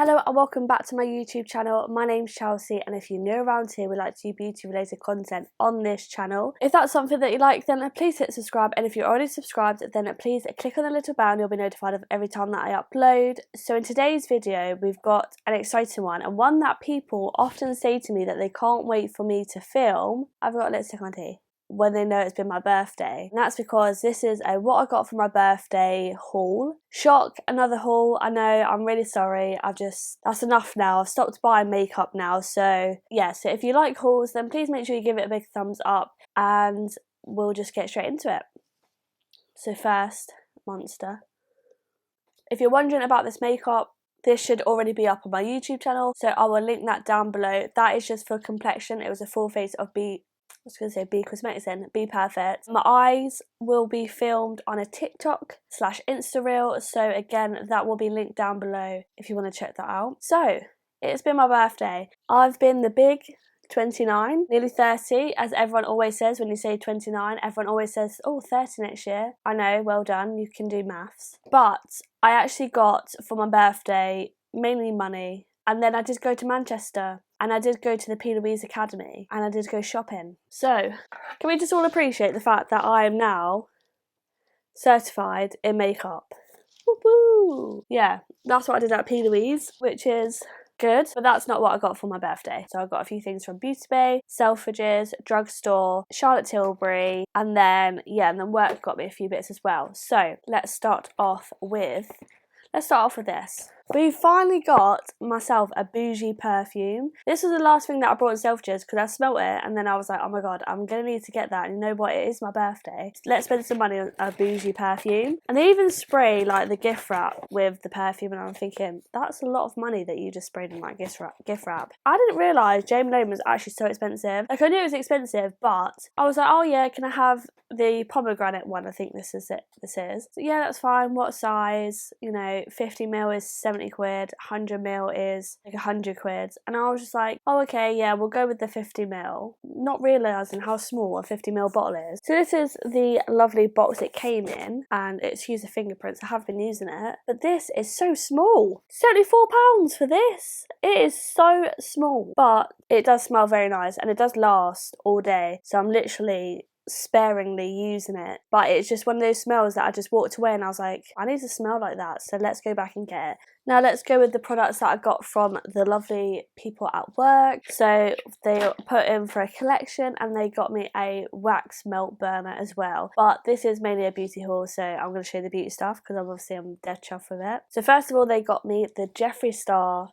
Hello and welcome back to my YouTube channel. My name's Chelsea, and if you're new around here, we like to do beauty related content on this channel. If that's something that you like, then please hit subscribe, and if you're already subscribed, then please click on the little bell and you'll be notified of every time that I upload. So in today's video, we've got an exciting one, and one that people often say to me that they can't wait for me to film. I've got lipstick on tea when they know it's been my birthday, and that's because this is a what I got for my birthday haul. Shock, another haul. I know, I'm really sorry. That's enough now. I've stopped buying makeup now. So yeah, so if you like hauls, then please make sure you give it a big thumbs up, and we'll just get straight into it. So first, Monster. If you're wondering about this makeup, this should already be up on my YouTube channel, so I will link that down below. That is just for complexion. It was a full face of B Cosmetics in Be Perfect. My eyes will be filmed on a TikTok / Insta reel, so again that will be linked down below if you want to check that out. So it's been my birthday. I've been the big 29, nearly 30, as everyone always says. When you say 29, everyone always says, oh, 30 next year. I know, well done, you can do maths. But I actually got for my birthday mainly money, and then I did go to Manchester, and I did go to the P. Academy, and I did go shopping. So, can we just all appreciate the fact that I am now certified in makeup? Woo-woo! Yeah, that's what I did at P. which is good, but that's not what I got for my birthday. So I got a few things from Beauty Bay, Selfridges, drugstore, Charlotte Tilbury, and then work got me a few bits as well. So let's start off with this. We finally got myself a bougie perfume. This was the last thing that I brought in Selfridges because I smelt it and then I was like, oh my god, I'm gonna need to get that. And you know what, it is my birthday. Let's spend some money on a bougie perfume. And they even spray like the gift wrap with the perfume, and I'm thinking, that's a lot of money that you just sprayed in like gift wrap. I didn't realise GEMINI was actually so expensive. Like, I knew it was expensive, but I was like, oh yeah, can I have the pomegranate one? I think this is. So yeah, that's fine. What size? You know, 50ml is 70 quid, 100ml is like 100 quid, and I was just like, oh okay, yeah, we'll go with the 50ml, not realising how small a 50ml bottle is. So this is the lovely box it came in, and it's used the fingerprints. I have been using it, but this is so small. £74 for this. It is so small, but it does smell very nice and it does last all day, so I'm literally sparingly using it. But it's just one of those smells that I just walked away and I was like, I need to smell like that, so let's go back and get it. Now let's go with the products that I got from the lovely people at work. So they put in for a collection and they got me a wax melt burner as well. But this is mainly a beauty haul, so I'm going to show you the beauty stuff because I'm dead chuffed with it. So first of all, they got me the Jeffree Star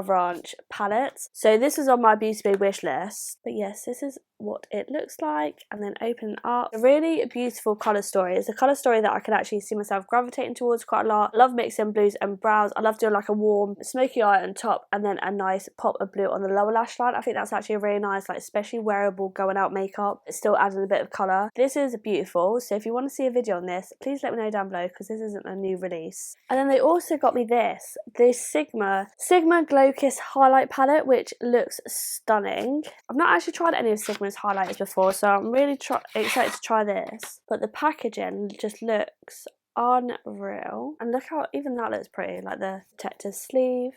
Ranch palette. So this was on my Beauty Bay wish list. But yes, this is what it looks like, and then open it up. A really beautiful colour story. It's a colour story that I can actually see myself gravitating towards quite a lot. I love mixing blues and browns. I love doing like a warm smoky eye on top and then a nice pop of blue on the lower lash line. I think that's actually a really nice, like, especially wearable going out makeup. It's still adding a bit of colour. This is beautiful, so if you want to see a video on this, please let me know down below because this isn't a new release. And then they also got me this Sigma Glow Kiss highlight palette, which looks stunning. I've not actually tried any of Sigma's highlighters before, so I'm really excited to try this. But the packaging just looks unreal, and look how even that looks pretty, like the protective sleeve.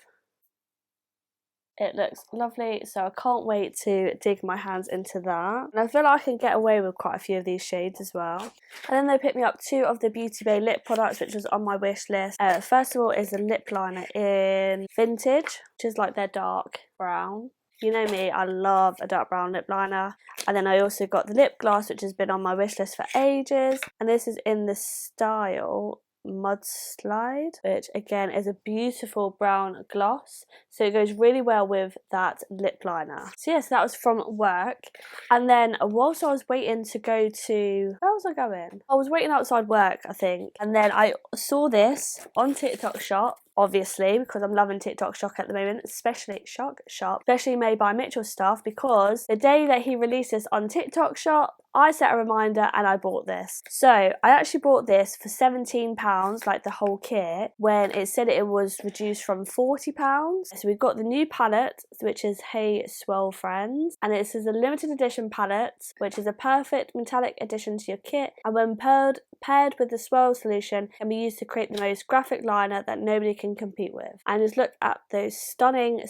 It looks lovely, so I can't wait to dig my hands into that. And I feel like I can get away with quite a few of these shades as well. And then they picked me up 2 of the Beauty Bay lip products, which was on my wish list. First of all is a lip liner in Vintage, which is like their dark brown. You know me, I love a dark brown lip liner. And then I also got the lip gloss, which has been on my wish list for ages. And this is in the style Mudslide, which again is a beautiful brown gloss, so it goes really well with that lip liner. So yes, that was from work. And then whilst I was waiting to go to, where was I going? I was waiting outside work, I think, and then I saw this on TikTok Shop, obviously, because I'm loving TikTok Shop at the moment, especially especially made by Mitchell stuff, because the day that he released this on TikTok Shop, I set a reminder and I bought this. So I actually bought this for £17, like the whole kit, when it said it was reduced from £40. So we've got the new palette, which is Hey Swirl Friends, and this is a limited edition palette, which is a perfect metallic addition to your kit, and when paired with the swirl solution, can be used to create the most graphic liner that nobody can compete with. And just look at those stunning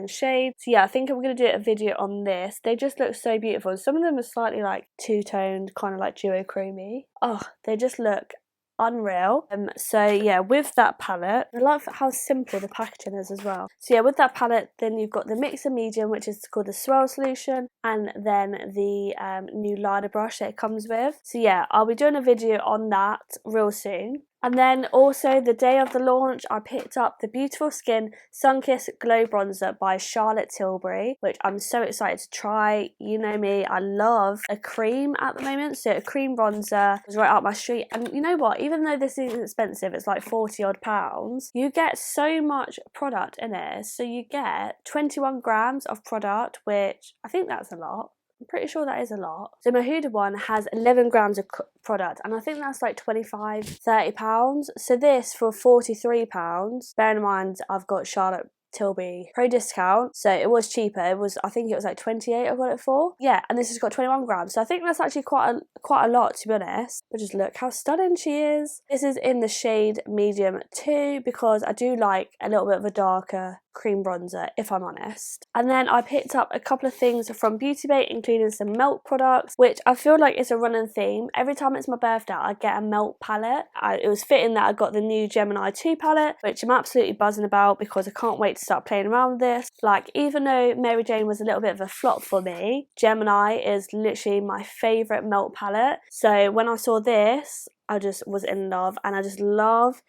shades. So yeah, I think I'm going to do a video on this. They just look so beautiful. Some of them are slightly like two-toned, kind of like duochrome-y. Oh, they just look unreal. So yeah, with that palette, I love how simple the packaging is as well. So yeah, with that palette, then you've got the mixer medium, which is called the swirl solution, and then the new liner brush that it comes with. So yeah, I'll be doing a video on that real soon. And then also the day of the launch, I picked up the Beautiful Skin Sunkissed Glow Bronzer by Charlotte Tilbury, which I'm so excited to try. You know me, I love a cream at the moment, so a cream bronzer is right up my street. And you know what, even though this is expensive, it's like 40 odd pounds, you get so much product in it. So you get 21 grams of product, which I think that's a lot. I'm pretty sure that is a lot. So my Huda one has 11 grams of product, and I think that's like £25–30. So this for £43, bearing in mind I've got Charlotte Tilbury pro discount, so it was cheaper. I think it was like 28 I got it for. Yeah, and this has got 21 grams, so I think that's actually quite a lot, to be honest. But just look how stunning she is. This is in the shade medium 2 because I do like a little bit of a darker cream bronzer, if I'm honest. And then I picked up a couple of things from Beauty Bay, including some Melt products, which I feel like is a running theme. Every time it's my birthday, I get a Melt palette. It was fitting that I got the new Gemini 2 palette, which I'm absolutely buzzing about because I can't wait to start playing around with this. Like, even though Mary Jane was a little bit of a flop for me, Gemini is literally my favourite Melt palette. So when I saw this, I just was in love, and I just love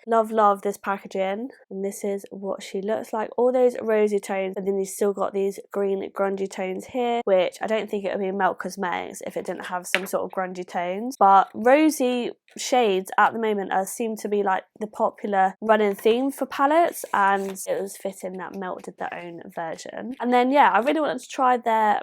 this packaging. And this is what she looks like. All those rosy tones, and then you've still got these green grungy tones here, which I don't think it would be Melt Cosmetics if it didn't have some sort of grungy tones. But rosy shades at the moment seem to be like the popular running theme for palettes, and it was fitting that Melt did their own version. And then yeah, I really wanted to try their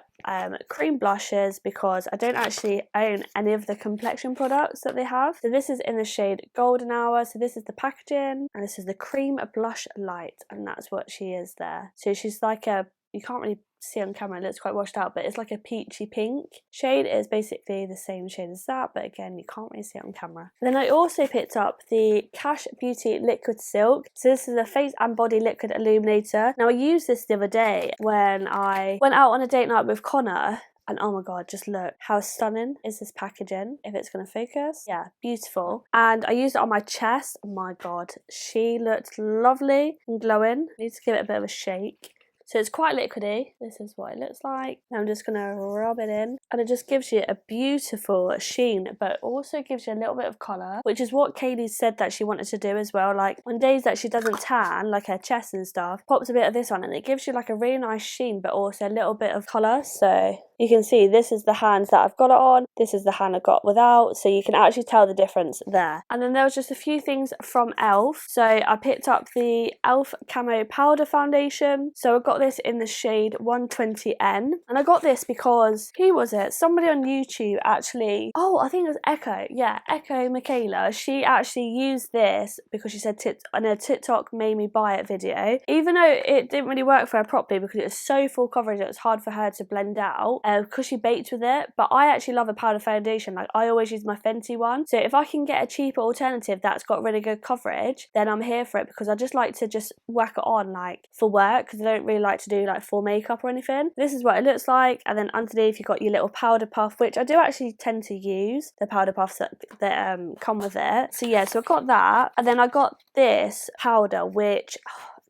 cream blushes because I don't actually own any of the complexion products that they have. So this is in the shade Golden Hour. So this is the packaging, and this is the cream blush light, and that's what she is there. So she's like you can't really see on camera, it looks quite washed out, but it's like a peachy pink shade. It is basically the same shade as that, but again, you can't really see it on camera. Then I also picked up the KASH Beauty Liquid Silk. So this is a face and body liquid illuminator. Now I used this the other day when I went out on a date night with Connor. And oh my god, just look how stunning is this packaging, if it's going to focus. Yeah, beautiful. And I used it on my chest. Oh my god, she looked lovely and glowing. I need to give it a bit of a shake. So it's quite liquidy. This is what it looks like. Now I'm just going to rub it in. And it just gives you a beautiful sheen, but also gives you a little bit of colour, which is what KYLIE said that she wanted to do as well. Like on days that she doesn't tan, like her chest and stuff, pops a bit of this on and it gives you like a really nice sheen, but also a little bit of colour. So you can see this is the hands that I've got it on. This is the hand I got without. So you can actually tell the difference there. And then there was just a few things from e.l.f. So I picked up the e.l.f. Camo Powder Foundation. So I got this in the shade 120N. And I got this because, who was it? Somebody on YouTube actually, oh, I think it was Echo. Yeah, Echo Michaela. She actually used this because she said in a TikTok made me buy it video. Even though it didn't really work for her properly because it was so full coverage, it was hard for her to blend out. Because she baked with it, but I actually love a powder foundation. Like I always use my Fenty one, so if I can get a cheaper alternative that's got really good coverage, then I'm here for it, because I just like to just whack it on like for work, because I don't really like to do like full makeup or anything. This is what it looks like, and then underneath you've got your little powder puff, which I do actually tend to use the powder puffs that come with it. So yeah, so I got that, and then I got this powder, which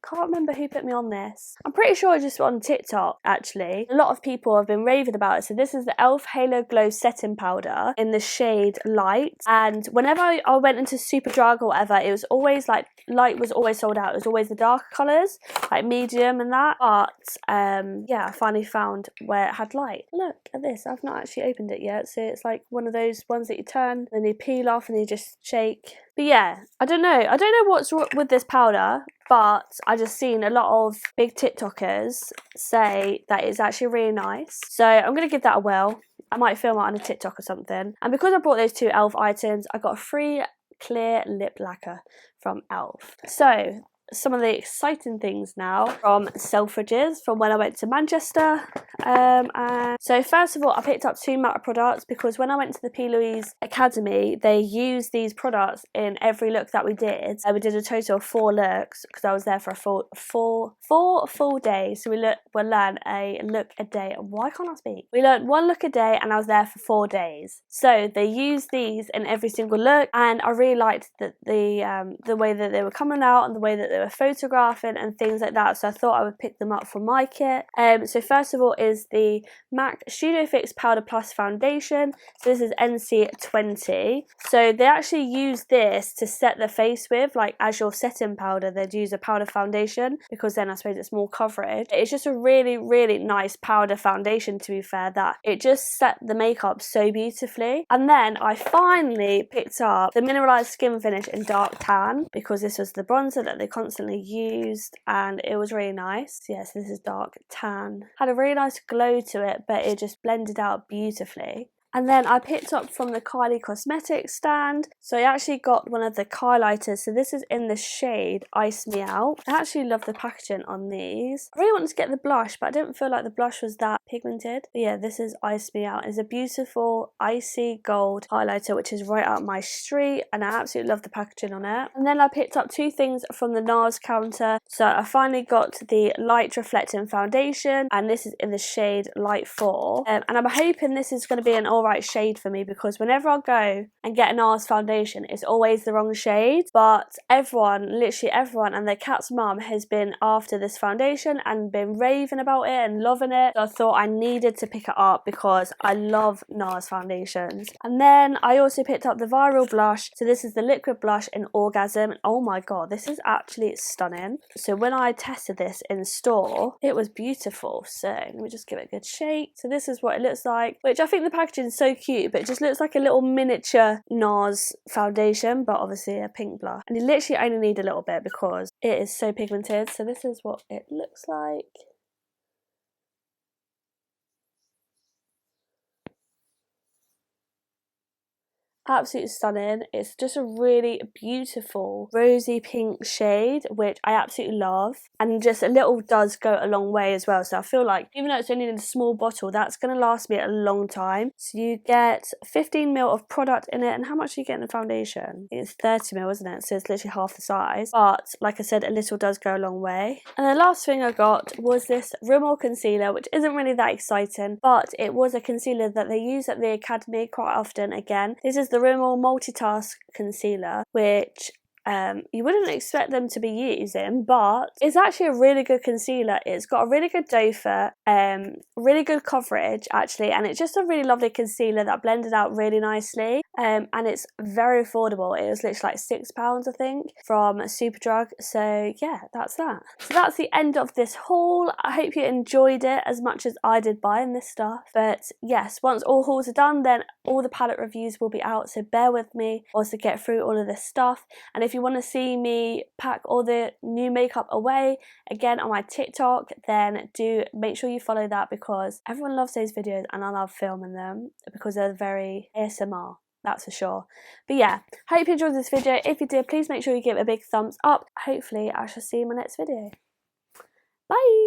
can't remember who put me on this. I'm pretty sure I just on TikTok actually. A lot of people have been raving about it. So this is the e.l.f. Halo Glow Setting Powder in the shade Light. And whenever I went into Superdrug or whatever, it was always like Light was always sold out. It was always the darker colours, like medium and that. But yeah, I finally found where it had Light. Look at this. I've not actually opened it yet. So it's like one of those ones that you turn, then you peel off and you just shake. But yeah, I don't know what's with this powder, but I just seen a lot of big TikTokers say that it's actually really nice. So I'm going to give that a whirl I might film it on a TikTok or something. And because I bought those 2 e.l.f. items, I got a free clear lip lacquer from e.l.f. So some of the exciting things now from Selfridges from when I went to Manchester. And so first of all, I picked up 2 matte products because when I went to the P. Louise Academy, they used these products in every look that we did. We did a total of 4 looks because I was there for a four full days. So we'll learn a look a day. Why can't I speak? We learned 1 look a day and I was there for 4 days. So they used these in every single look, and I really liked that the way that they were coming out and the way that they were photographing and things like that, so I thought I would pick them up for my kit. So first of all is the MAC Studio Fix Powder Plus Foundation. So this is NC20. So they actually use this to set the face with, like as your setting powder, they'd use a powder foundation because then I suppose it's more coverage. It's just a really, really nice powder foundation, to be fair, that it just set the makeup so beautifully. And then I finally picked up the Mineralized Skin Finish in Dark Tan because this was the bronzer that they constantly used and it was really nice. Yes, this is Dark Tan. Had a really nice glow to it, but it just blended out beautifully. And then I picked up from the Kylie Cosmetics stand. So I actually got one of the KYLIGHTERs. So this is in the shade Ice Me Out. I actually love the packaging on these. I really wanted to get the blush, but I didn't feel like the blush was that pigmented. But yeah, this is Ice Me Out. It's a beautiful icy gold highlighter, which is right up my street. And I absolutely love the packaging on it. And then I picked up 2 things from the NARS counter. So I finally got the Light Reflecting Foundation. And this is in the shade Light 4. And I'm hoping this is going to be an alright shade for me because whenever I go and get an NARS foundation, it's always the wrong shade. But everyone, literally everyone, and their cat's mum has been after this foundation and been raving about it and loving it. So I thought I needed to pick it up because I love NARS foundations. And then I also picked up the Viral Blush. So this is the liquid blush in Orgasm. Oh my god, this is actually stunning. So when I tested this in store, it was beautiful. So let me just give it a good shake. So this is what it looks like, which I think the packaging is so cute, but it just looks like a little miniature NARS foundation, but obviously a pink blush. And you literally only need a little bit because it is so pigmented. So this is what it looks like. Absolutely stunning. It's just a really beautiful rosy pink shade, which I absolutely love, and just a little does go a long way as well. So I feel like even though it's only in a small bottle, that's going to last me a long time. So you get 15 ml of product in it, and how much do you get in the foundation? It's 30 ml, isn't it? So it's literally half the size, but like I said, a little does go a long way. And the last thing I got was this Rimmel concealer, which isn't really that exciting, but it was a concealer that they use at the Academy quite often. Again, this is the Rimmel Multitask Concealer, which you wouldn't expect them to be using, but it's actually a really good concealer. It's got a really good doe foot, really good coverage actually, and it's just a really lovely concealer that blended out really nicely, and it's very affordable. It was literally like £6 I think from Superdrug. So yeah, that's that. So that's the end of this haul. I hope you enjoyed it as much as I did buying this stuff. But yes, once all hauls are done, then all the palette reviews will be out, so bear with me whilst I get through all of this stuff. And if you want to see me pack all the new makeup away again on my TikTok, then do make sure you follow that because everyone loves those videos and I love filming them because they're very ASMR, that's for sure. But yeah, hope you enjoyed this video. If you did, please make sure you give it a big thumbs up. Hopefully I shall see you in my next video. Bye!